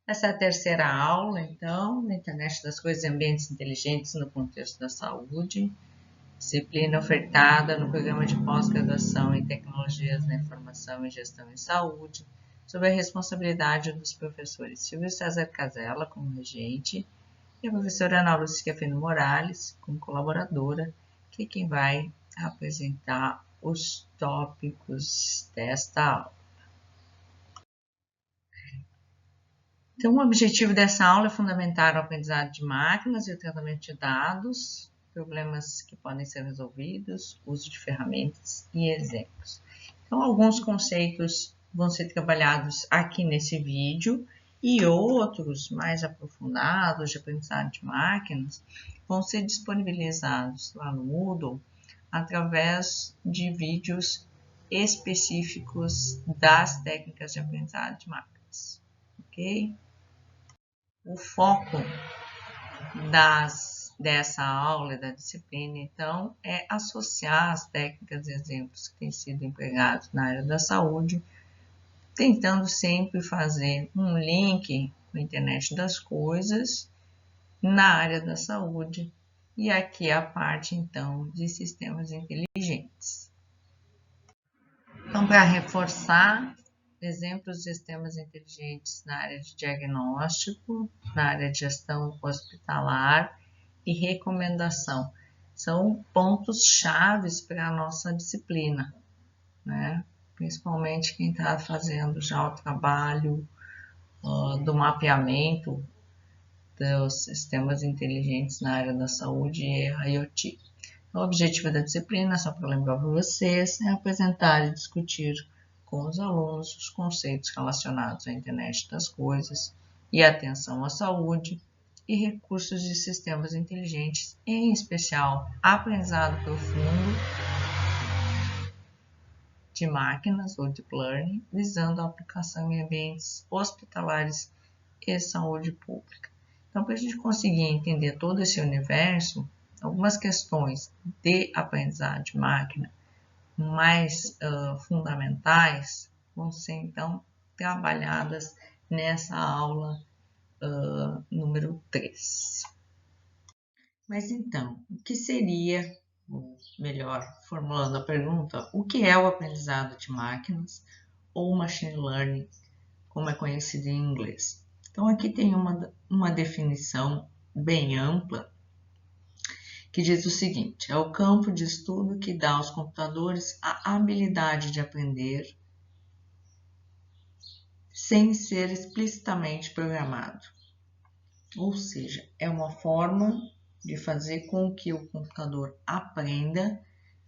Essa é a terceira aula, então, da Internet das Coisas e Ambientes Inteligentes no Contexto da Saúde, disciplina ofertada no programa de pós-graduação em Tecnologias da Informação e Gestão em Saúde, sob a responsabilidade dos professores Silvio César Casella, como regente, e a professora Ana Lúcia Feno Morales, como colaboradora, que é quem vai apresentar os tópicos desta aula. Então, o objetivo dessa aula é fundamentar o aprendizado de máquinas e o tratamento de dados, problemas que podem ser resolvidos, uso de ferramentas e exemplos. Então, alguns conceitos vão ser trabalhados aqui nesse vídeo e outros mais aprofundados de aprendizado de máquinas vão ser disponibilizados lá no Moodle através de vídeos específicos das técnicas de aprendizado de máquinas. Ok? O foco dessa aula, da disciplina, então, é associar as técnicas e exemplos que têm sido empregados na área da saúde, tentando sempre fazer um link com a internet das coisas na área da saúde, e aqui a parte, então, de sistemas inteligentes. Então, para reforçar, exemplos de sistemas inteligentes na área de diagnóstico, na área de gestão hospitalar e recomendação. São pontos chaves para a nossa disciplina, né? Principalmente quem está fazendo já o trabalho do mapeamento dos sistemas inteligentes na área da saúde e IoT. O objetivo da disciplina, só para lembrar para vocês, é apresentar e discutir com os alunos os conceitos relacionados à internet das coisas e atenção à saúde e recursos de sistemas inteligentes, em especial aprendizado profundo de máquinas ou deep learning, visando a aplicação em ambientes hospitalares e saúde pública. Então, para a gente conseguir entender todo esse universo, algumas questões de aprendizado de máquina mais fundamentais vão ser, então, trabalhadas nessa aula número 3. Mas, então, o que seria, ou melhor, formulando a pergunta, o que é o aprendizado de máquinas ou machine learning, como é conhecido em inglês? Então, aqui tem uma definição bem ampla que diz o seguinte: é o campo de estudo que dá aos computadores a habilidade de aprender sem ser explicitamente programado. Ou seja, é uma forma de fazer com que o computador aprenda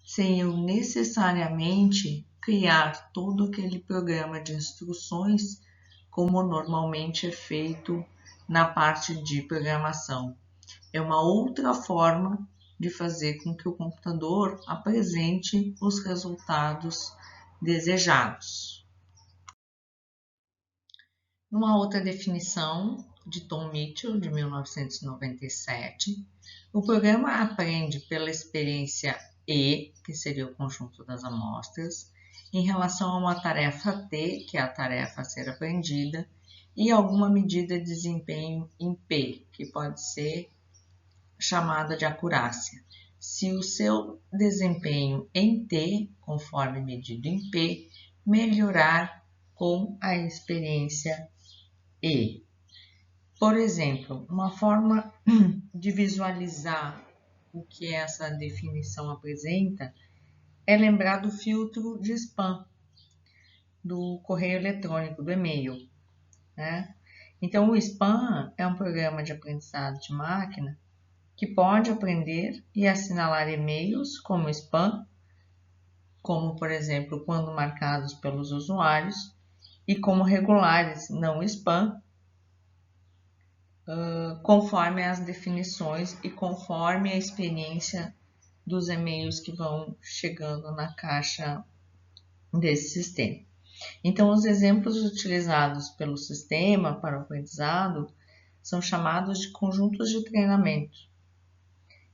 sem eu necessariamente criar todo aquele programa de instruções como normalmente é feito na parte de programação. É uma outra forma de fazer com que o computador apresente os resultados desejados. Uma outra definição de Tom Mitchell, de 1997, o programa aprende pela experiência E, que seria o conjunto das amostras, em relação a uma tarefa T, que é a tarefa a ser aprendida, e alguma medida de desempenho em P, que pode ser chamada de acurácia. Se o seu desempenho em T, conforme medido em P, melhorar com a experiência E. Por exemplo, uma forma de visualizar o que essa definição apresenta é lembrar do filtro de spam do correio eletrônico, do e-mail, né? Então, o spam é um programa de aprendizado de máquina que pode aprender e assinalar e-mails como spam, como, por exemplo, quando marcados pelos usuários, e como regulares, não spam, conforme as definições e conforme a experiência dos e-mails que vão chegando na caixa desse sistema. Então, os exemplos utilizados pelo sistema para o aprendizado são chamados de conjuntos de treinamento.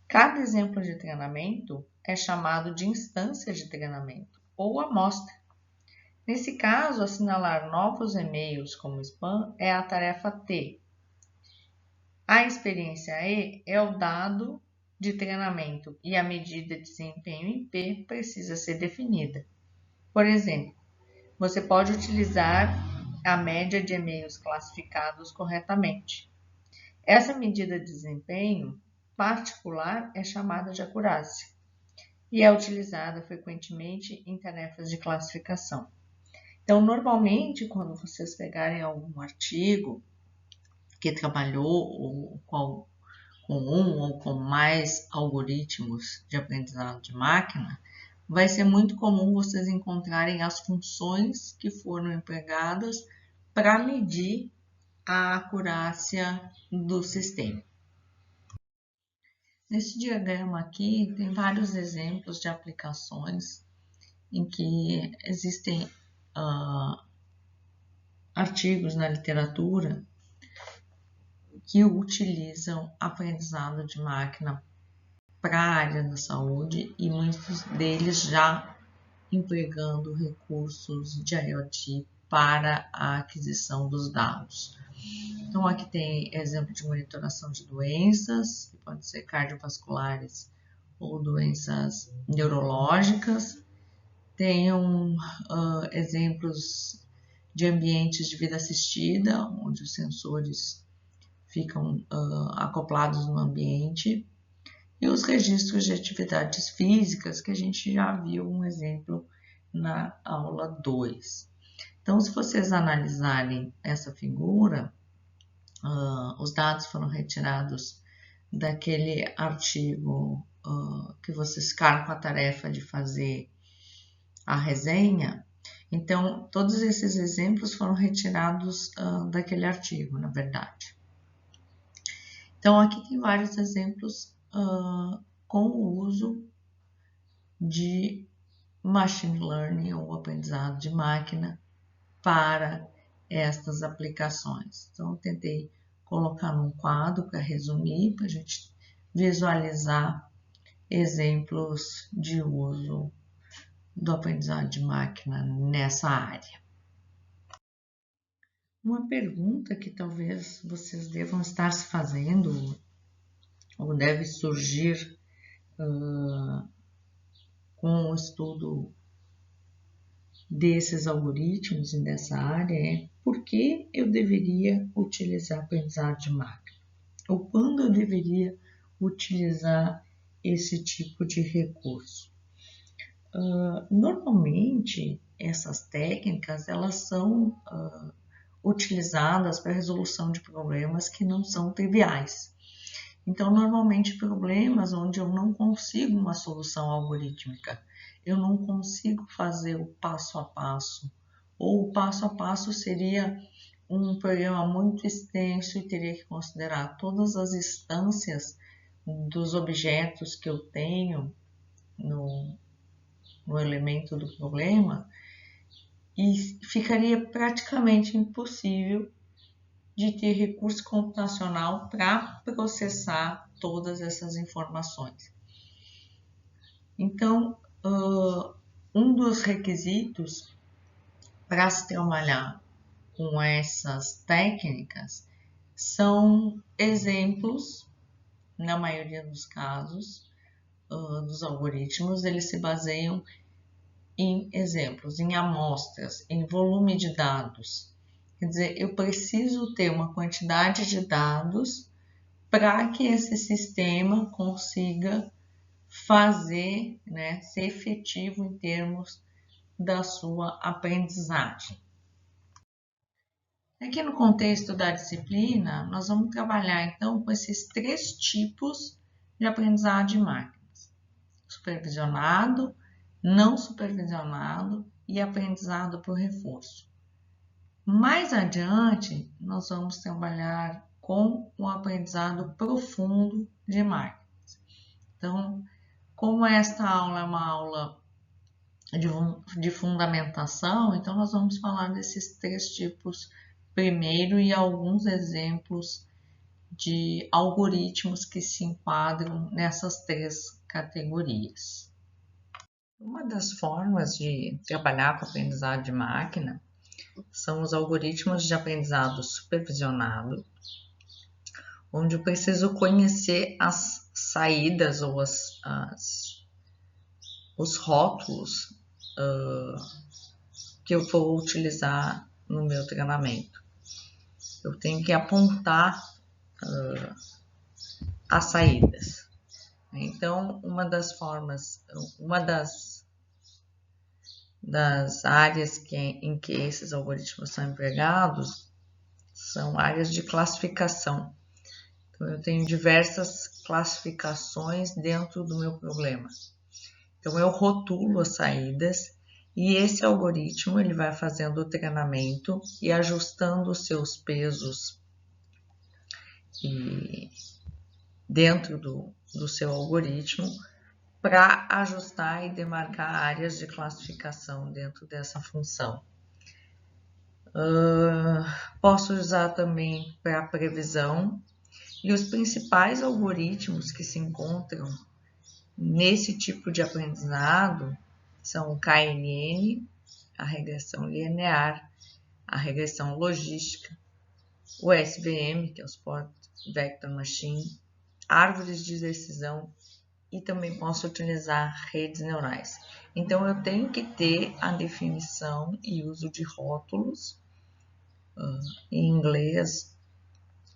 Cada exemplo de treinamento é chamado de instância de treinamento ou amostra. Nesse caso, assinalar novos e-mails como spam é a tarefa T. A experiência E é o dado de treinamento e a medida de desempenho em P precisa ser definida. Por exemplo, você pode utilizar a média de e-mails classificados corretamente. Essa medida de desempenho particular é chamada de acurácia e é utilizada frequentemente em tarefas de classificação. Então, normalmente, quando vocês pegarem algum artigo que trabalhou com um ou com mais algoritmos de aprendizado de máquina, vai ser muito comum vocês encontrarem as funções que foram empregadas para medir a acurácia do sistema. Nesse diagrama aqui tem vários exemplos de aplicações em que existem artigos na literatura que utilizam aprendizado de máquina para a área da saúde e muitos deles já empregando recursos de IoT para a aquisição dos dados. Então, aqui tem exemplo de monitoração de doenças, que podem ser cardiovasculares ou doenças neurológicas. Tem exemplos de ambientes de vida assistida, onde os sensores ficam acoplados no ambiente. E os registros de atividades físicas, que a gente já viu um exemplo na aula 2. Então, se vocês analisarem essa figura, os dados foram retirados daquele artigo que vocês ficaram com a tarefa de fazer a resenha. Então, todos esses exemplos foram retirados daquele artigo, na verdade. Então, aqui tem vários exemplos com o uso de machine learning ou aprendizado de máquina para estas aplicações. Então, eu tentei colocar num quadro para resumir, para a gente visualizar exemplos de uso do aprendizado de máquina nessa área. Uma pergunta que talvez vocês devam estar se fazendo ou deve surgir com o estudo desses algoritmos e dessa área é por que eu deveria utilizar aprendizado de máquina? Ou quando eu deveria utilizar esse tipo de recurso? Normalmente, essas técnicas elas são utilizadas para a resolução de problemas que não são triviais. Então, normalmente, problemas onde eu não consigo uma solução algorítmica, eu não consigo fazer o passo a passo, ou o passo a passo seria um programa muito extenso e teria que considerar todas as instâncias dos objetos que eu tenho no elemento do problema, e ficaria praticamente impossível de ter recurso computacional para processar todas essas informações. Então, um dos requisitos para se trabalhar com essas técnicas são exemplos, na maioria dos casos, dos algoritmos, eles se baseiam em exemplos, em amostras, em volume de dados. Quer dizer, eu preciso ter uma quantidade de dados para que esse sistema consiga fazer, ser efetivo em termos da sua aprendizagem. Aqui no contexto da disciplina, nós vamos trabalhar então com esses 3 tipos de aprendizado de máquinas: supervisionado, não supervisionado e aprendizado por reforço. Mais adiante, nós vamos trabalhar com o aprendizado profundo de máquinas. Então, como esta aula é uma aula de fundamentação, então nós vamos falar desses 3 tipos primeiro e alguns exemplos de algoritmos que se enquadram nessas 3 categorias. Uma das formas de trabalhar com aprendizado de máquina são os algoritmos de aprendizado supervisionado, onde eu preciso conhecer as saídas ou os rótulos que eu vou utilizar no meu treinamento. Eu tenho que apontar as saídas. Então, uma das áreas em que esses algoritmos são empregados são áreas de classificação. Então, eu tenho diversas classificações dentro do meu problema. Então, eu rotulo as saídas e esse algoritmo ele vai fazendo o treinamento e ajustando os seus pesos dentro do seu algoritmo para ajustar e demarcar áreas de classificação dentro dessa função. Posso usar também para previsão, e os principais algoritmos que se encontram nesse tipo de aprendizado são o KNN, a regressão linear, a regressão logística, o SVM, que é o Support Vector Machine, árvores de decisão, e também posso utilizar redes neurais. Então, eu tenho que ter a definição e uso de rótulos em inglês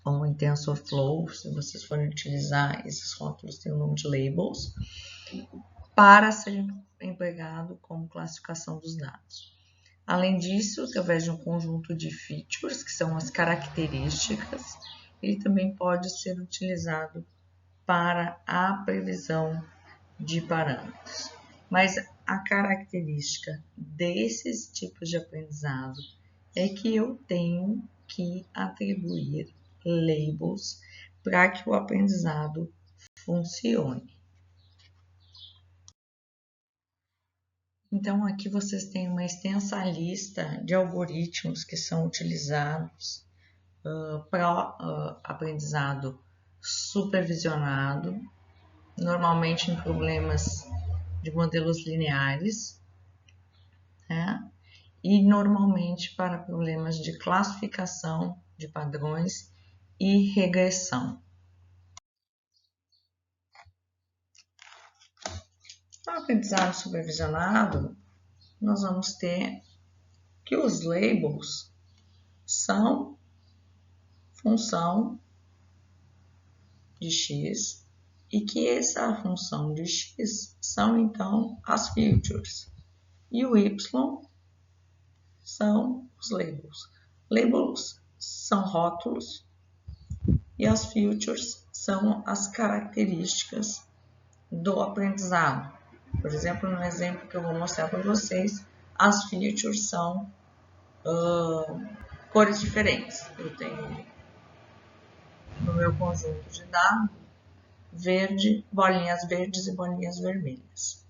ou em TensorFlow, se vocês forem utilizar esses rótulos, tem o nome de labels, para ser empregado como classificação dos dados. Além disso, através de um conjunto de features, que são as características, ele também pode ser utilizado para a previsão de parâmetros. Mas a característica desses tipos de aprendizado é que eu tenho que atribuir labels para que o aprendizado funcione. Então, aqui vocês têm uma extensa lista de algoritmos que são utilizados para aprendizado supervisionado, normalmente em problemas de modelos lineares, né? E normalmente para problemas de classificação de padrões e regressão. No aprendizado supervisionado, nós vamos ter que os labels são função de x e que essa função de x são então as features e o y são os labels. Labels são rótulos e as features são as características do aprendizado. Por exemplo, no exemplo que eu vou mostrar para vocês, as features são cores diferentes. Eu tenho no meu conjunto de dados verde, bolinhas verdes e bolinhas vermelhas.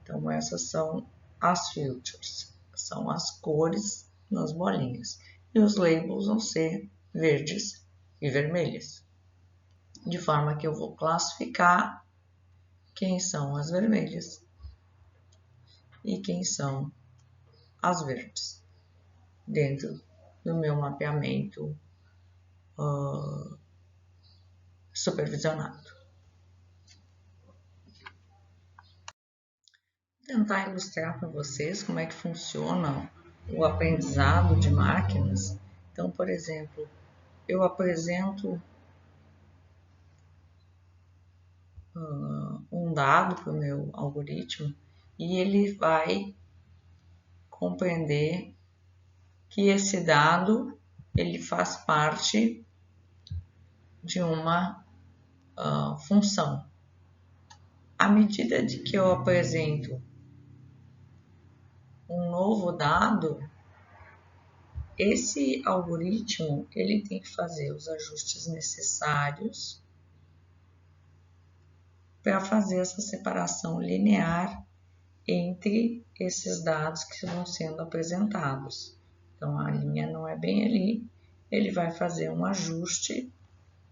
Então, essas são as features, são as cores nas bolinhas. E os labels vão ser verdes e vermelhas. De forma que eu vou classificar quem são as vermelhas e quem são as verdes dentro do meu mapeamento supervisionado. Vou tentar ilustrar para vocês como é que funciona o aprendizado de máquinas. Então, por exemplo, eu apresento um dado para o meu algoritmo e ele vai compreender que esse dado ele faz parte de uma função. À medida de que eu apresento um novo dado, esse algoritmo ele tem que fazer os ajustes necessários para fazer essa separação linear entre esses dados que vão sendo apresentados. Então, a linha não é bem ali, ele vai fazer um ajuste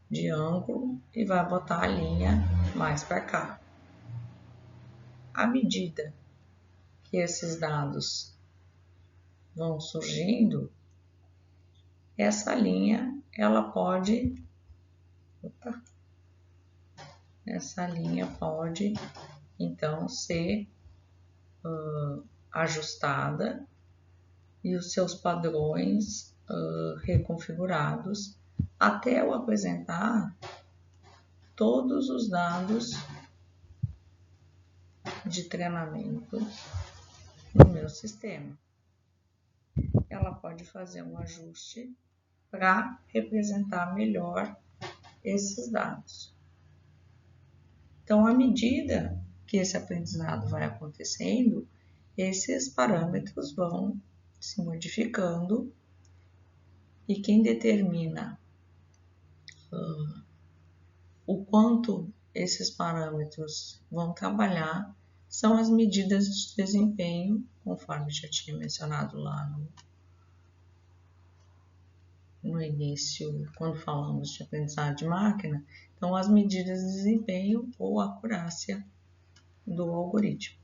de ângulo e vai botar a linha mais para cá. à medida que esses dados vão surgindo, essa linha, ela pode, então, ser ajustada e os seus padrões reconfigurados até eu apresentar todos os dados de treinamento no meu sistema. Ela pode fazer um ajuste para representar melhor esses dados. Então, à medida que esse aprendizado vai acontecendo, esses parâmetros vão se modificando e quem determina o quanto esses parâmetros vão trabalhar são as medidas de desempenho, conforme já tinha mencionado lá no início, quando falamos de aprendizado de máquina. Então, as medidas de desempenho ou acurácia do algoritmo.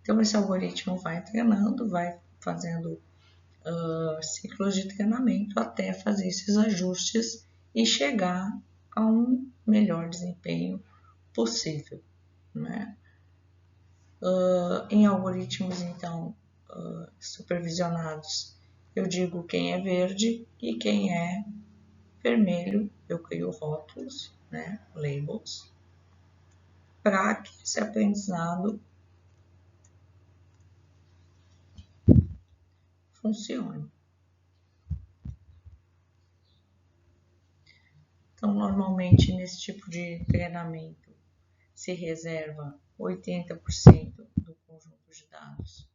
Então, esse algoritmo vai treinando, vai fazendo ciclos de treinamento até fazer esses ajustes e chegar a um melhor desempenho possível, né? Em algoritmos, então, supervisionados, eu digo quem é verde e quem é vermelho, eu crio rótulos, né, labels, para que esse aprendizado funcione. Então, normalmente, nesse tipo de treinamento, se reserva 80% do conjunto de dados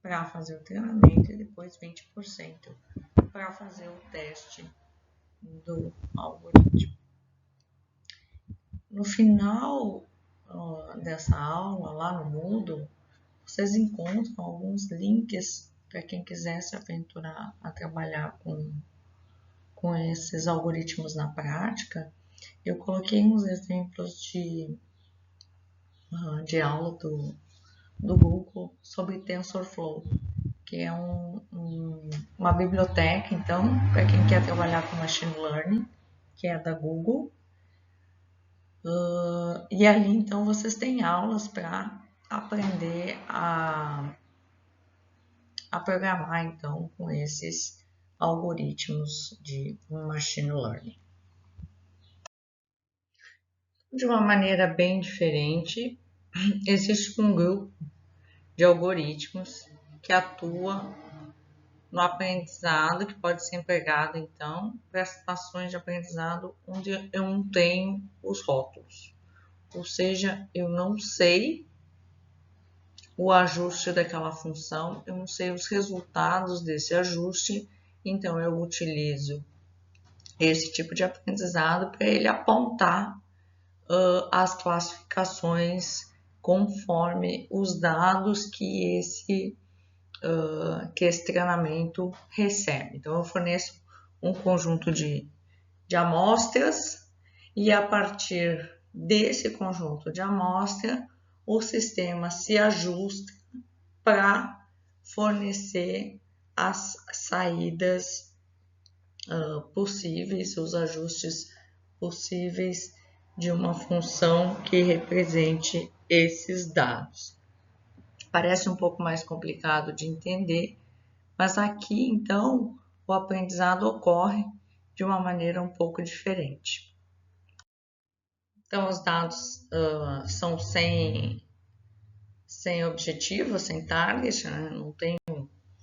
para fazer o treinamento e depois 20% para fazer o teste do algoritmo. No final dessa aula, lá no Moodle, vocês encontram alguns links para quem quiser se aventurar a trabalhar com esses algoritmos na prática. Eu coloquei uns exemplos de aula do Google sobre TensorFlow, que é uma biblioteca, então, para quem quer trabalhar com Machine Learning, que é da Google. E ali, então, vocês têm aulas para aprender a programar, então, com esses algoritmos de Machine Learning. De uma maneira bem diferente, existe um grupo de algoritmos que atua no aprendizado, que pode ser empregado, então, para situações de aprendizado onde eu não tenho os rótulos. Ou seja, eu não sei o ajuste daquela função, eu não sei os resultados desse ajuste, então eu utilizo esse tipo de aprendizado para ele apontar as classificações conforme os dados que esse treinamento recebe. Então, eu forneço um conjunto de amostras e a partir desse conjunto de amostra, o sistema se ajusta para fornecer as saídas possíveis, os ajustes possíveis de uma função que represente esses dados. Parece um pouco mais complicado de entender, mas aqui, então, o aprendizado ocorre de uma maneira um pouco diferente. Então, os dados são sem objetivo, sem target, né? Não tem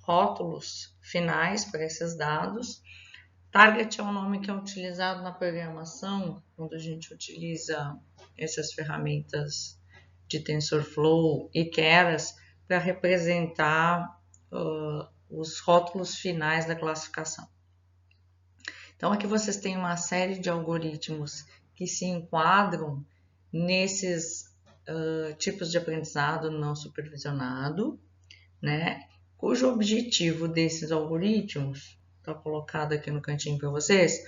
rótulos finais para esses dados. Target é um nome que é utilizado na programação, quando a gente utiliza essas ferramentas de TensorFlow e Keras para representar os rótulos finais da classificação. Então, aqui vocês têm uma série de algoritmos que se enquadram nesses tipos de aprendizado não supervisionado, né? Cujo objetivo desses algoritmos, está colocado aqui no cantinho para vocês,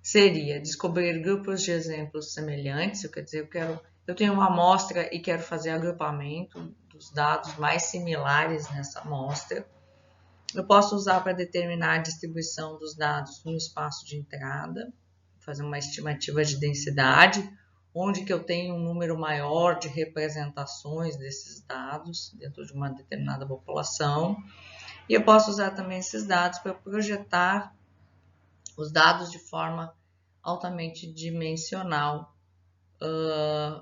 seria descobrir grupos de exemplos semelhantes, quer dizer, eu quero eu tenho uma amostra e quero fazer agrupamento dos dados mais similares nessa amostra. Eu posso usar para determinar a distribuição dos dados no espaço de entrada, fazer uma estimativa de densidade, onde que eu tenho um número maior de representações desses dados dentro de uma determinada população. E eu posso usar também esses dados para projetar os dados de forma altamente dimensional,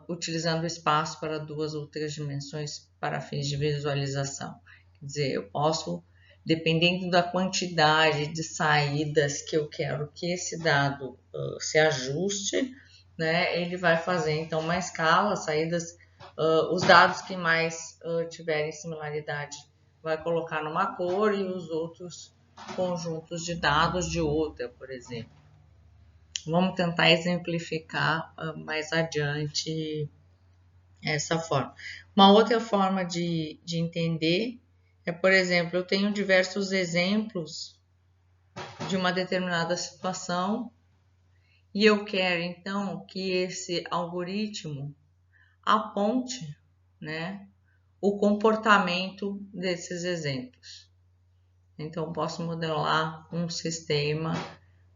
utilizando o espaço para 2 ou 3 dimensões para fins de visualização. Quer dizer, eu posso, dependendo da quantidade de saídas que eu quero que esse dado se ajuste, né, ele vai fazer então uma escala, saídas, os dados que mais tiverem similaridade vai colocar numa cor e os outros conjuntos de dados de outra, por exemplo. Vamos tentar exemplificar mais adiante essa forma. Uma outra forma de entender é, por exemplo, eu tenho diversos exemplos de uma determinada situação e eu quero, então, que esse algoritmo aponte, né, o comportamento desses exemplos. Então, posso modelar um sistema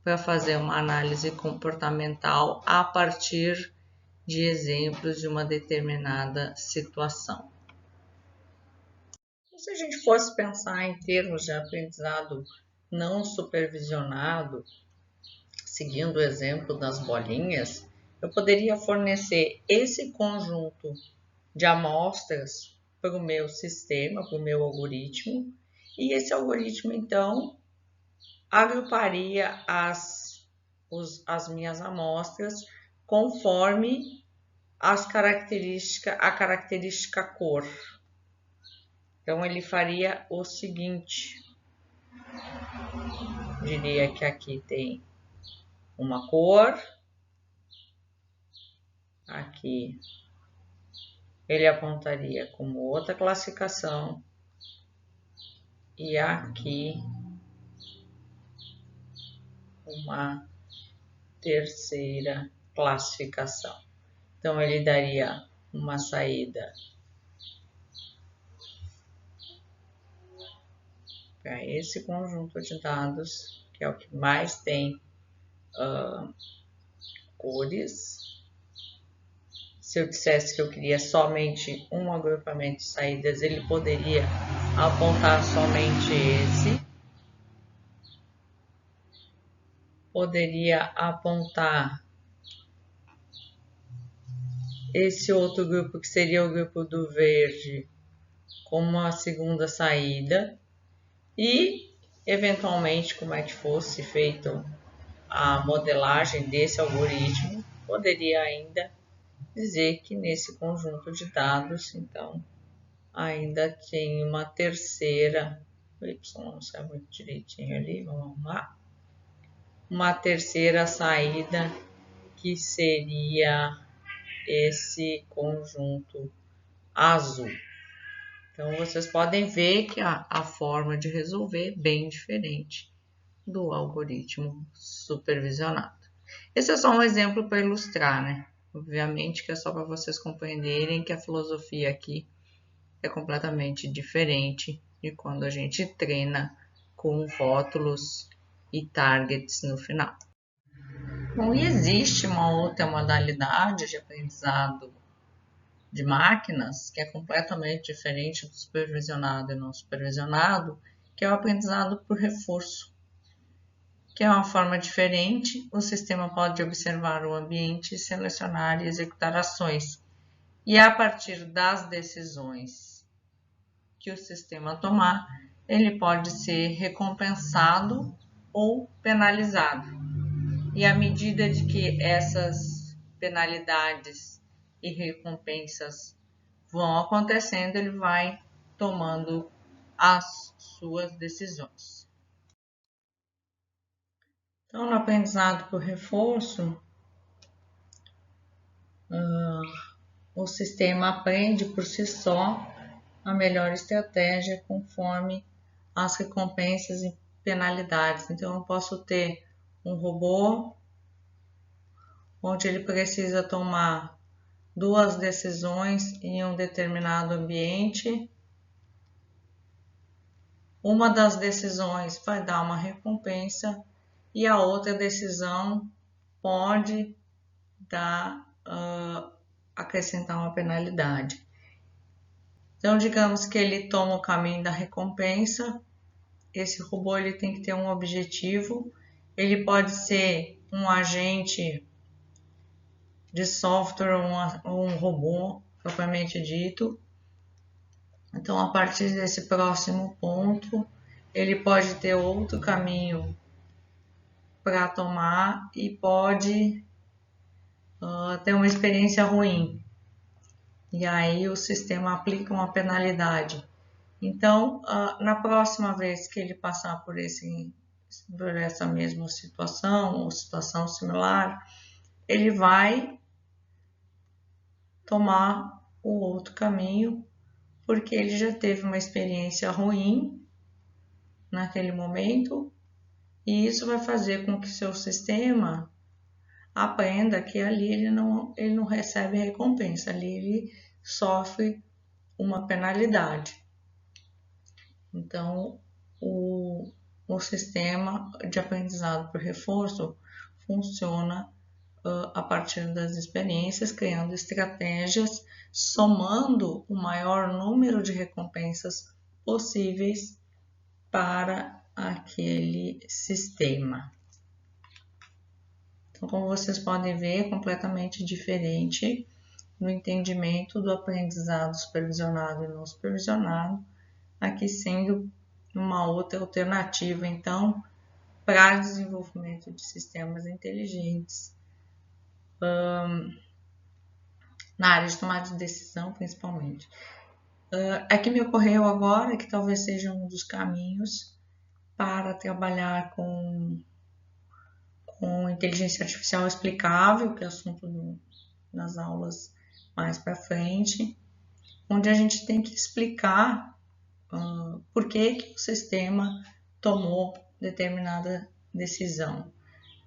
para fazer uma análise comportamental a partir de exemplos de uma determinada situação. Se a gente fosse pensar em termos de aprendizado não supervisionado, seguindo o exemplo das bolinhas, eu poderia fornecer esse conjunto de amostras para o meu sistema, para o meu algoritmo, e esse algoritmo, então, agruparia as minhas amostras conforme a característica cor. Então, ele faria o seguinte, diria que aqui tem uma cor, aqui ele apontaria como outra classificação e aqui uma terceira classificação. Então, ele daria uma saída para esse conjunto de dados, que é o que mais tem cores. Se eu dissesse que eu queria somente um agrupamento de saídas, ele poderia apontar somente esse. Poderia apontar esse outro grupo, que seria o grupo do verde, como a segunda saída. E, eventualmente, como é que fosse feita a modelagem desse algoritmo, poderia ainda dizer que nesse conjunto de dados, então, ainda tem uma terceira, o Y não sai muito direitinho ali, vamos arrumar, uma terceira saída que seria esse conjunto azul. Então, vocês podem ver que a forma de resolver é bem diferente do algoritmo supervisionado. Esse é só um exemplo para ilustrar, né? Obviamente que é só para vocês compreenderem que a filosofia aqui é completamente diferente de quando a gente treina com rótulos e targets no final. Bom, e existe uma outra modalidade de aprendizado de máquinas que é completamente diferente do supervisionado e não supervisionado, que é o aprendizado por reforço, que é uma forma diferente. O sistema pode observar o ambiente, selecionar e executar ações. E a partir das decisões que o sistema tomar, ele pode ser recompensado ou penalizado. E à medida de que essas penalidades e recompensas vão acontecendo, ele vai tomando as suas decisões. Então, no aprendizado por reforço, o sistema aprende por si só a melhor estratégia conforme as recompensas e penalidades. Então, eu posso ter um robô onde ele precisa tomar duas decisões em um determinado ambiente. Uma das decisões vai dar uma recompensa e a outra decisão pode acrescentar uma penalidade. Então, digamos que ele toma o caminho da recompensa. Esse robô ele tem que ter um objetivo. Ele pode ser um agente de software ou um robô propriamente dito. Então, a partir desse próximo ponto, ele pode ter outro caminho para tomar e pode ter uma experiência ruim. E aí o sistema aplica uma penalidade. Então, na próxima vez que ele passar por essa mesma situação ou situação similar, ele vai tomar o outro caminho, porque ele já teve uma experiência ruim naquele momento, e isso vai fazer com que seu sistema aprenda que ali ele não recebe recompensa, ali ele sofre uma penalidade. Então, o sistema de aprendizado por reforço funciona a partir das experiências, criando estratégias, somando o maior número de recompensas possíveis para aquele sistema. Então, como vocês podem ver, é completamente diferente no entendimento do aprendizado supervisionado e não supervisionado, aqui sendo uma outra alternativa, então, para desenvolvimento de sistemas inteligentes, na área de tomada de decisão, principalmente. Aqui me ocorreu agora que talvez seja um dos caminhos para trabalhar com inteligência artificial explicável, que é assunto nas aulas mais para frente, onde a gente tem que explicar por que o sistema tomou determinada decisão,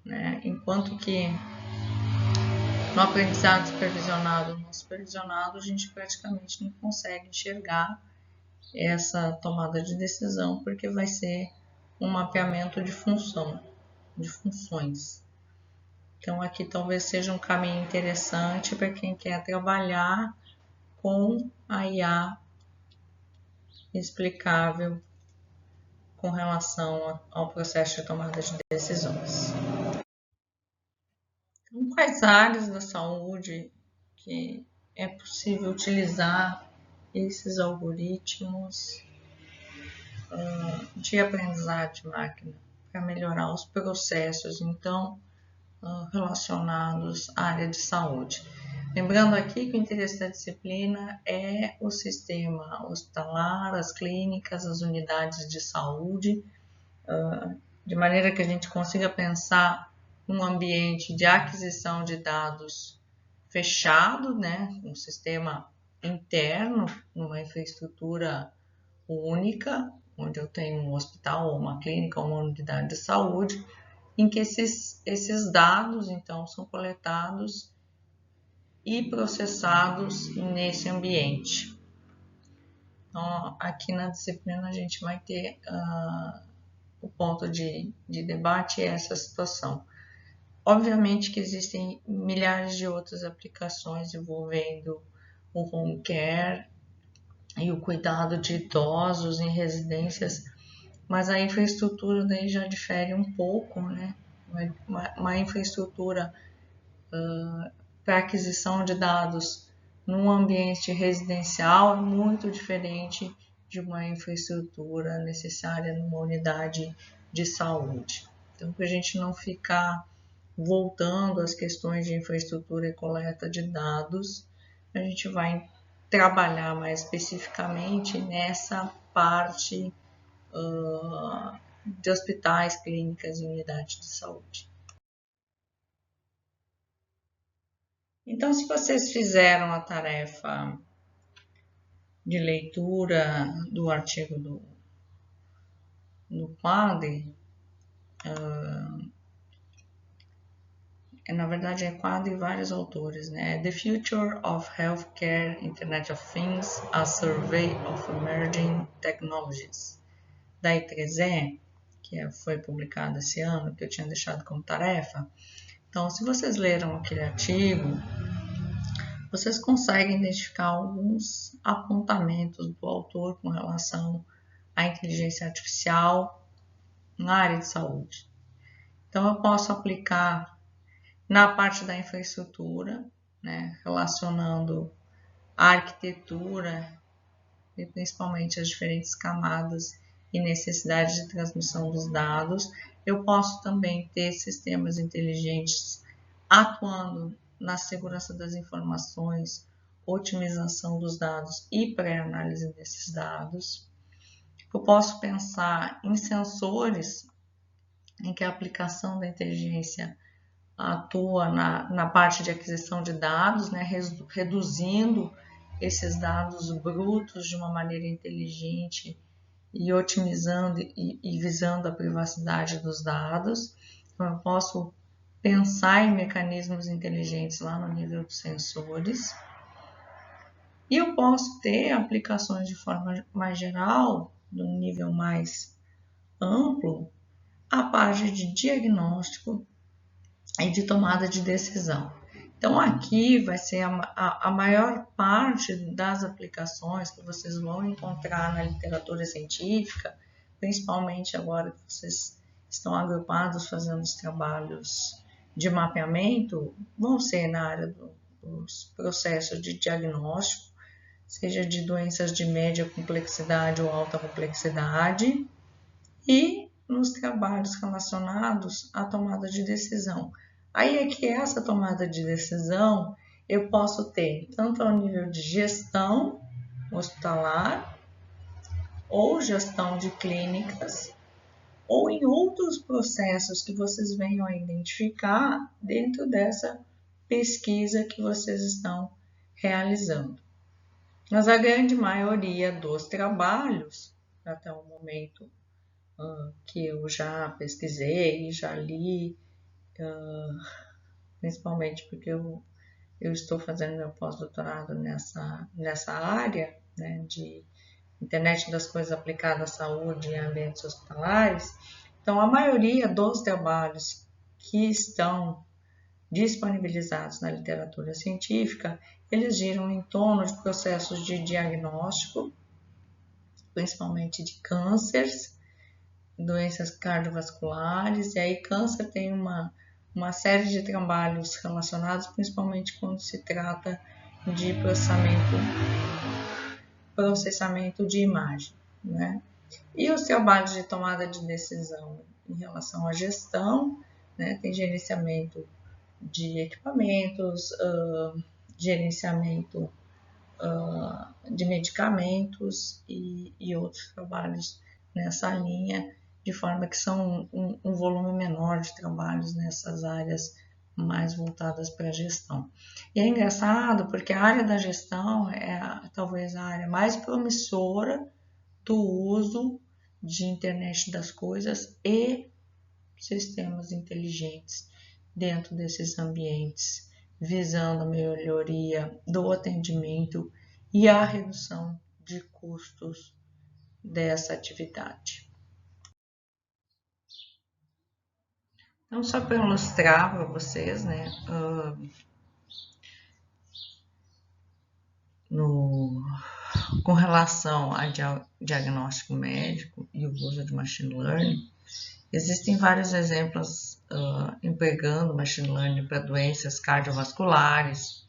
né? Enquanto que no aprendizado supervisionado ou não supervisionado, a gente praticamente não consegue enxergar essa tomada de decisão, porque vai ser um mapeamento de funções. Então, aqui talvez seja um caminho interessante para quem quer trabalhar com a IA explicável com relação ao processo de tomada de decisões. Então, quais áreas da saúde que é possível utilizar esses algoritmos de aprendizado de máquina para melhorar os processos, então, relacionados à área de saúde? Lembrando aqui que o interesse da disciplina é o sistema hospitalar, as clínicas, as unidades de saúde, de maneira que a gente consiga pensar um ambiente de aquisição de dados fechado, né, um sistema interno, numa infraestrutura única, onde eu tenho um hospital, ou uma clínica, ou uma unidade de saúde, em que esses dados, então, são coletados e processados nesse ambiente. Então, aqui na disciplina a gente vai ter o ponto de debate é essa situação. Obviamente que existem milhares de outras aplicações envolvendo o home care e o cuidado de idosos em residências, mas a infraestrutura daí já difere um pouco, né? Uma infraestrutura para aquisição de dados num ambiente residencial é muito diferente de uma infraestrutura necessária numa unidade de saúde. Então, para a gente não ficar voltando às questões de infraestrutura e coleta de dados, a gente vai trabalhar mais especificamente nessa parte de hospitais, clínicas e unidades de saúde. Então, se vocês fizeram a tarefa de leitura do artigo do quadro, na verdade é quadro de vários autores, né? The Future of Healthcare, Internet of Things, a Survey of Emerging Technologies, da I3E, que foi publicado esse ano, que eu tinha deixado como tarefa. Então, se vocês leram aquele artigo, vocês conseguem identificar alguns apontamentos do autor com relação à inteligência artificial na área de saúde. Então, eu posso aplicar na parte da infraestrutura, né, relacionando a arquitetura e principalmente as diferentes camadas e necessidades de transmissão dos dados. Eu posso também ter sistemas inteligentes atuando na segurança das informações, otimização dos dados e pré-análise desses dados. Eu posso pensar em sensores em que a aplicação da inteligência atua na parte de aquisição de dados, né, reduzindo esses dados brutos de uma maneira inteligente e otimizando e visando a privacidade dos dados. Então, eu posso pensar em mecanismos inteligentes lá no nível dos sensores. E eu posso ter aplicações de forma mais geral, no nível mais amplo, a parte de diagnóstico e de tomada de decisão. Então, aqui vai ser a maior parte das aplicações que vocês vão encontrar na literatura científica, principalmente agora que vocês estão agrupados fazendo os trabalhos de mapeamento, vão ser na área dos processos de diagnóstico, seja de doenças de média complexidade ou alta complexidade, e nos trabalhos relacionados à tomada de decisão. Aí é que essa tomada de decisão eu posso ter tanto ao nível de gestão hospitalar, ou gestão de clínicas, ou em outros processos que vocês venham a identificar dentro dessa pesquisa que vocês estão realizando. Mas a grande maioria dos trabalhos, até o momento que eu já pesquisei, já li, principalmente porque eu estou fazendo meu pós-doutorado nessa área, né, de internet das coisas aplicada à saúde em ambientes hospitalares. Então, a maioria dos trabalhos que estão disponibilizados na literatura científica, eles giram em torno de processos de diagnóstico, principalmente de cânceres, doenças cardiovasculares, e aí câncer tem uma série de trabalhos relacionados, principalmente quando se trata de processamento de imagem, né? E os trabalhos de tomada de decisão em relação à gestão, né? Tem gerenciamento de equipamentos, gerenciamento de medicamentos e outros trabalhos nessa linha, de forma que são um volume menor de trabalhos nessas áreas mais voltadas para a gestão. E é engraçado porque a área da gestão é talvez a área mais promissora do uso de internet das coisas e sistemas inteligentes dentro desses ambientes, visando a melhoria do atendimento e a redução de custos dessa atividade. Então, só para ilustrar para vocês, né, com relação a diagnóstico médico e o uso de machine learning, existem vários exemplos empregando machine learning para doenças cardiovasculares,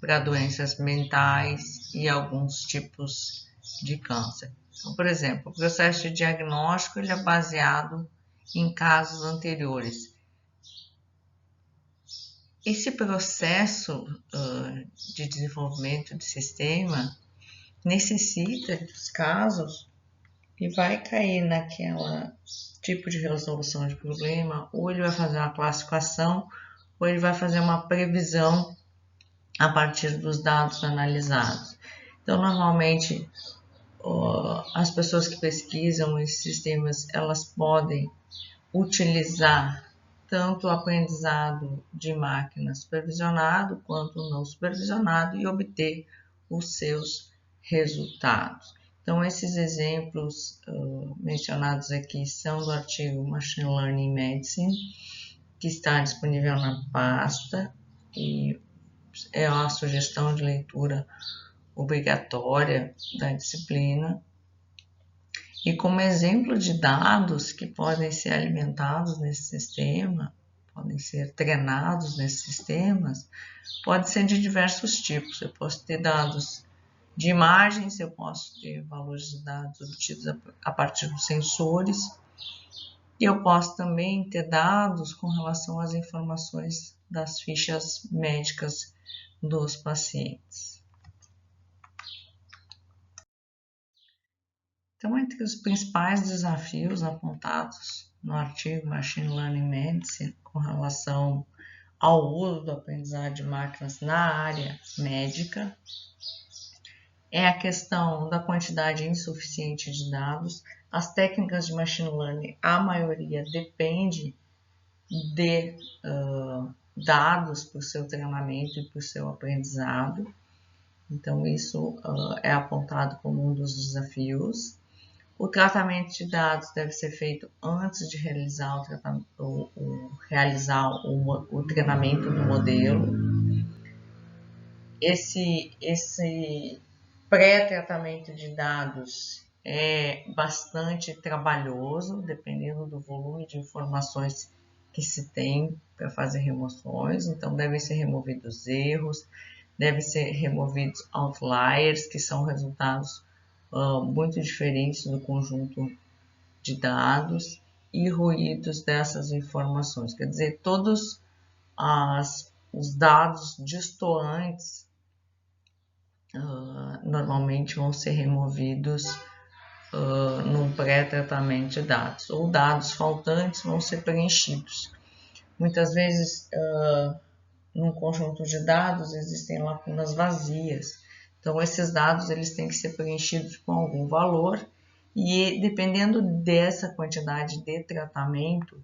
para doenças mentais e alguns tipos de câncer. Então, por exemplo, o processo de diagnóstico ele é baseado em casos anteriores. Esse processo de desenvolvimento de sistema necessita dos casos e vai cair naquela tipo de resolução de problema, ou ele vai fazer uma classificação, ou ele vai fazer uma previsão a partir dos dados analisados. Então, normalmente, as pessoas que pesquisam esses sistemas, elas podem utilizar tanto o aprendizado de máquina supervisionado quanto o não supervisionado e obter os seus resultados. Então, esses exemplos mencionados aqui são do artigo Machine Learning Medicine, que está disponível na pasta e é uma sugestão de leitura obrigatória da disciplina. E como exemplo de dados que podem ser alimentados nesse sistema, podem ser treinados nesses sistemas, pode ser de diversos tipos. Eu posso ter dados de imagens, eu posso ter valores de dados obtidos a partir dos sensores, e eu posso também ter dados com relação às informações das fichas médicas dos pacientes. Então, entre os principais desafios apontados no artigo Machine Learning Medicine com relação ao uso do aprendizado de máquinas na área médica, é a questão da quantidade insuficiente de dados. As técnicas de Machine Learning, a maioria depende de dados para o seu treinamento e para o seu aprendizado. Então, isso é apontado como um dos desafios. O tratamento de dados deve ser feito antes de realizar o treinamento do modelo. Esse pré-tratamento de dados é bastante trabalhoso, dependendo do volume de informações que se tem para fazer remoções. Então, devem ser removidos erros, devem ser removidos outliers, que são resultados muito diferentes do conjunto de dados, e ruídos dessas informações. Quer dizer, todos os dados distoantes normalmente vão ser removidos num pré-tratamento de dados, ou dados faltantes vão ser preenchidos. Muitas vezes, num conjunto de dados, existem lacunas vazias. Então, esses dados eles têm que ser preenchidos com algum valor e, dependendo dessa quantidade de tratamento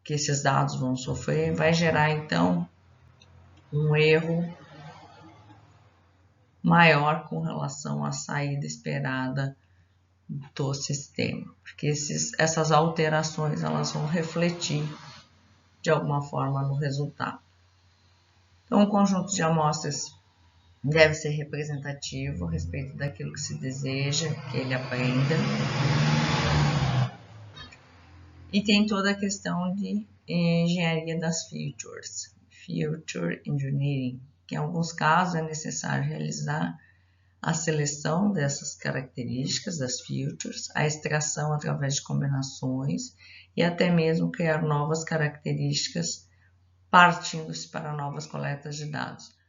que esses dados vão sofrer, vai gerar, então, um erro maior com relação à saída esperada do sistema, porque essas alterações elas vão refletir de alguma forma no resultado. Então, o conjunto de amostras deve ser representativo a respeito daquilo que se deseja que ele aprenda. E tem toda a questão de engenharia das features, Feature Engineering, que em alguns casos é necessário realizar a seleção dessas características, das features, a extração através de combinações e até mesmo criar novas características partindo-se para novas coletas de dados.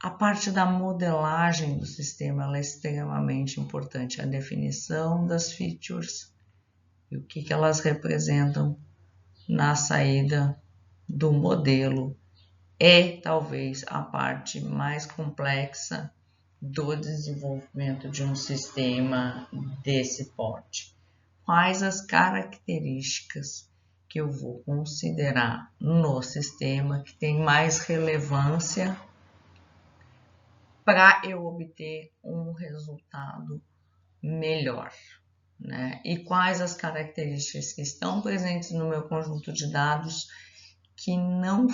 A parte da modelagem do sistema ela é extremamente importante, a definição das features e o que elas representam na saída do modelo é talvez a parte mais complexa do desenvolvimento de um sistema desse porte. Quais as características que eu vou considerar no sistema que tem mais relevância para eu obter um resultado melhor, né? E quais as características que estão presentes no meu conjunto de dados que não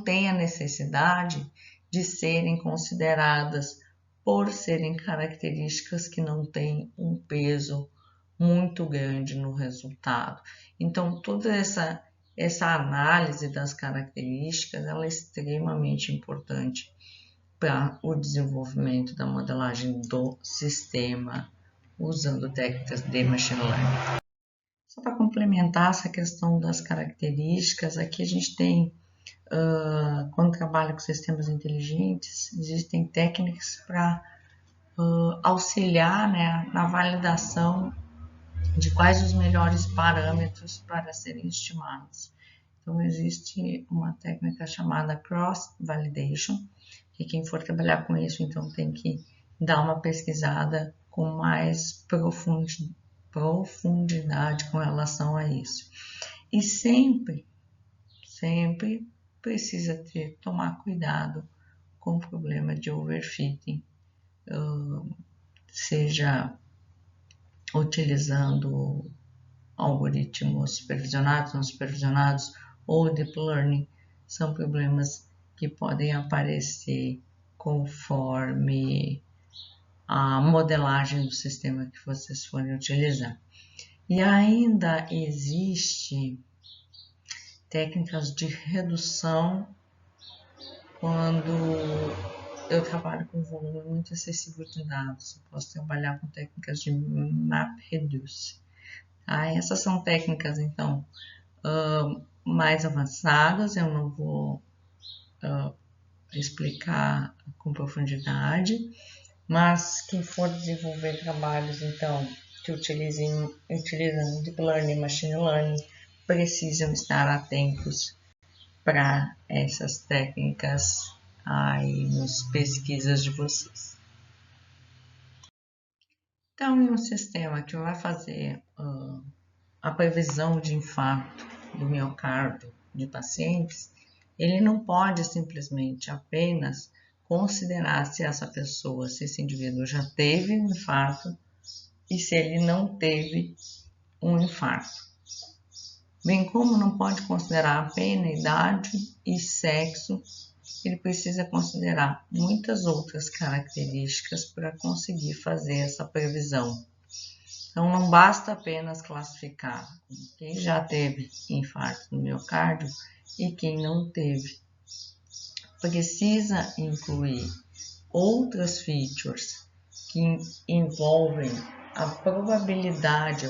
têm a necessidade de serem consideradas por serem características que não têm um peso muito grande no resultado. Então, toda essa análise das características ela é extremamente importante para o desenvolvimento da modelagem do sistema usando técnicas de Machine Learning. Só para complementar essa questão das características, aqui a gente tem, quando trabalha com sistemas inteligentes, existem técnicas para auxiliar, né, na validação de quais os melhores parâmetros para serem estimados. Então, existe uma técnica chamada cross-validation, que quem for trabalhar com isso, então, tem que dar uma pesquisada com mais profundidade com relação a isso. E sempre precisa tomar cuidado com o problema de overfitting, seja utilizando algoritmos supervisionados, não supervisionados ou deep learning, são problemas que podem aparecer conforme a modelagem do sistema que vocês forem utilizar. E ainda existe técnicas de redução quando eu trabalho com volume muito excessivo de dados. Eu posso trabalhar com técnicas de MapReduce. Essas são técnicas, então, mais avançadas. Eu não vou explicar com profundidade, mas quem for desenvolver trabalhos, então, que utilizam Deep Learning e Machine Learning, precisam estar atentos para essas técnicas aí nas pesquisas de vocês. Então, em um sistema que vai fazer a previsão de infarto do miocárdio de pacientes, ele não pode simplesmente apenas considerar se essa pessoa, se esse indivíduo já teve um infarto e se ele não teve um infarto. Bem como não pode considerar apenas idade e sexo, ele precisa considerar muitas outras características para conseguir fazer essa previsão. Então, não basta apenas classificar quem já teve infarto no miocárdio e quem não teve. Precisa incluir outras features que envolvem a probabilidade,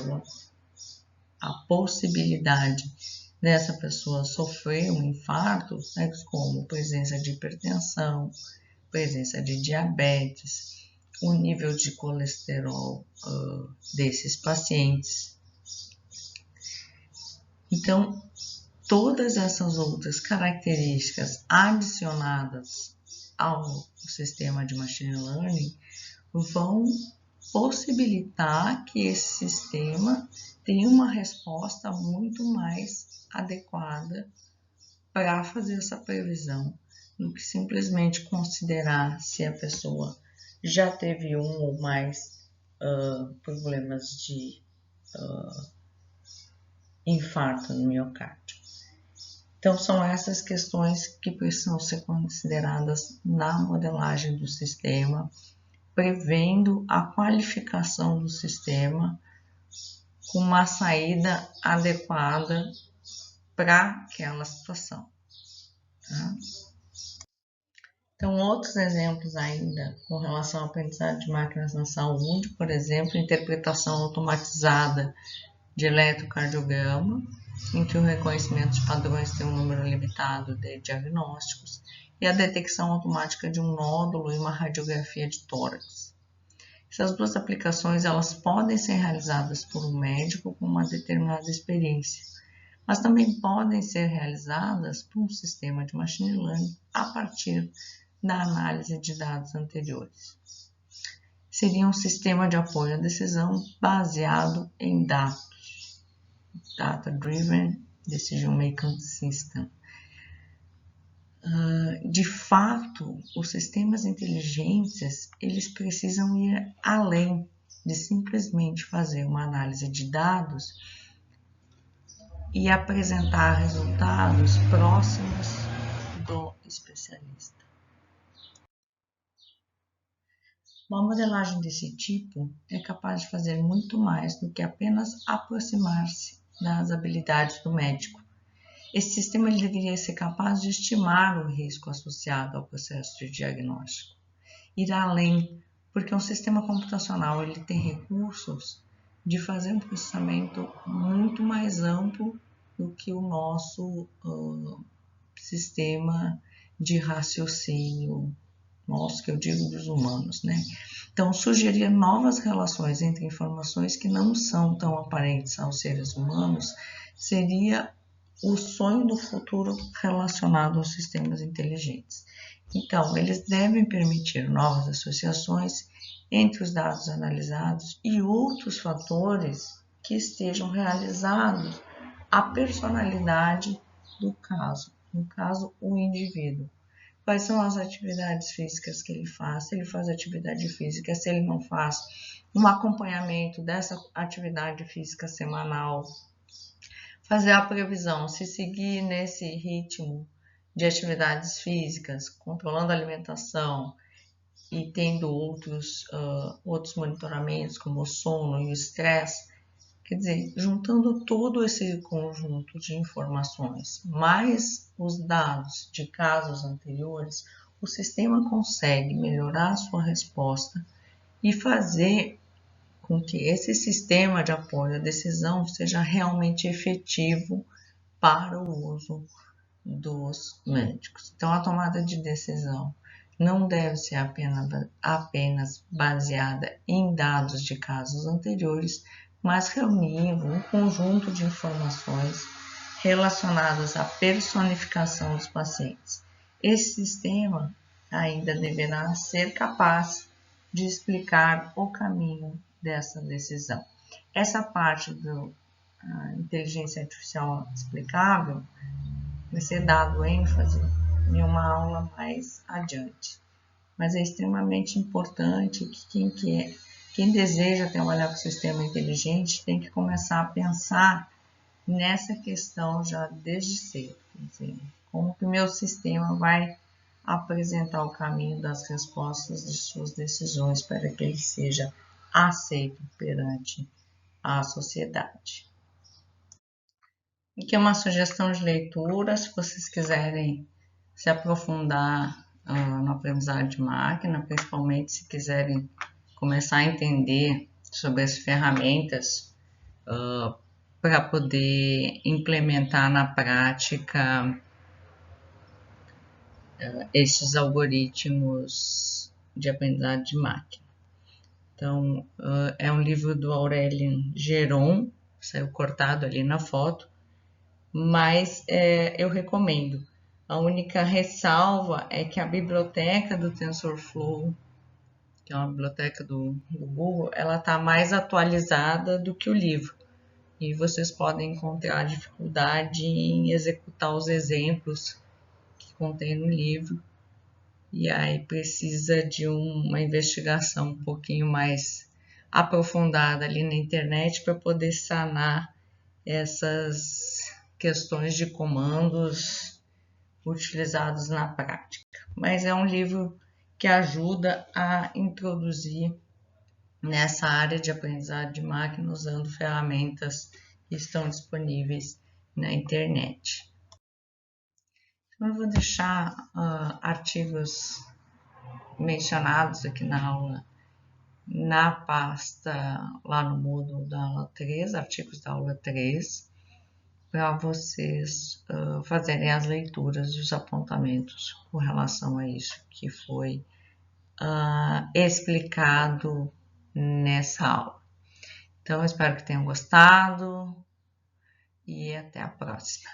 a possibilidade dessa pessoa sofrer um infarto, como presença de hipertensão, presença de diabetes, o nível de colesterol desses pacientes. Então, todas essas outras características adicionadas ao sistema de Machine Learning vão possibilitar que esse sistema tenha uma resposta muito mais adequada para fazer essa previsão do que simplesmente considerar se a pessoa já teve um ou mais problemas de infarto no miocárdio. Então, são essas questões que precisam ser consideradas na modelagem do sistema, prevendo a qualificação do sistema com uma saída adequada para aquela situação. Tá? Então, outros exemplos ainda com relação ao aprendizado de máquinas na saúde, por exemplo, interpretação automatizada de eletrocardiograma, em que o reconhecimento de padrões tem um número limitado de diagnósticos, e a detecção automática de um nódulo e uma radiografia de tórax. Essas duas aplicações elas podem ser realizadas por um médico com uma determinada experiência, mas também podem ser realizadas por um sistema de machine learning a partir da análise de dados anteriores. Seria um sistema de apoio à decisão baseado em dados, Data-Driven Decision Making System. De fato, os sistemas inteligentes eles precisam ir além de simplesmente fazer uma análise de dados e apresentar resultados próximos do especialista. Uma modelagem desse tipo é capaz de fazer muito mais do que apenas aproximar-se das habilidades do médico. Esse sistema ele deveria ser capaz de estimar o risco associado ao processo de diagnóstico, ir além, porque um sistema computacional ele tem recursos de fazer um processamento muito mais amplo do que o nosso sistema de raciocínio, nosso que eu digo dos humanos, né? Então, sugerir novas relações entre informações que não são tão aparentes aos seres humanos seria o sonho do futuro relacionado aos sistemas inteligentes. Então, eles devem permitir novas associações entre os dados analisados e outros fatores que estejam realizados à personalidade do caso, no caso, o indivíduo. Quais são as atividades físicas que ele faz? Se ele faz atividade física, se ele não faz, um acompanhamento dessa atividade física semanal, fazer a previsão, se seguir nesse ritmo de atividades físicas, controlando a alimentação e tendo outros monitoramentos, como o sono e o estresse, quer dizer, juntando todo esse conjunto de informações, mais os dados de casos anteriores, o sistema consegue melhorar a sua resposta e fazer com que esse sistema de apoio à decisão seja realmente efetivo para o uso dos médicos. Então, a tomada de decisão não deve ser apenas baseada em dados de casos anteriores, mas reunindo um conjunto de informações relacionadas à personificação dos pacientes. Esse sistema ainda deverá ser capaz de explicar o caminho dessa decisão. Essa parte da inteligência artificial explicável vai ser dado ênfase em uma aula mais adiante. Mas é extremamente importante que quem deseja trabalhar com o sistema inteligente tem que começar a pensar nessa questão já desde cedo. Quer dizer, como que o meu sistema vai apresentar o caminho das respostas de suas decisões para que ele seja aceito perante a sociedade. Aqui é uma sugestão de leitura, se vocês quiserem se aprofundar no aprendizado de máquina, principalmente se quiserem começar a entender sobre as ferramentas para poder implementar na prática estes algoritmos de aprendizado de máquina. Então, é um livro do Aurélien Geron, saiu cortado ali na foto, mas eu recomendo. A única ressalva é que a biblioteca do TensorFlow, que é uma biblioteca do Google, ela está mais atualizada do que o livro. E vocês podem encontrar dificuldade em executar os exemplos que contém no livro. E aí precisa de uma investigação um pouquinho mais aprofundada ali na internet para poder sanar essas questões de comandos utilizados na prática. Mas é um livro que ajuda a introduzir nessa área de aprendizado de máquina usando ferramentas que estão disponíveis na internet. Então, eu vou deixar artigos mencionados aqui na aula na pasta lá no módulo da aula 3, artigos da aula 3, para vocês fazerem as leituras e os apontamentos com relação a isso que foi explicado nessa aula. Então, espero que tenham gostado e até a próxima.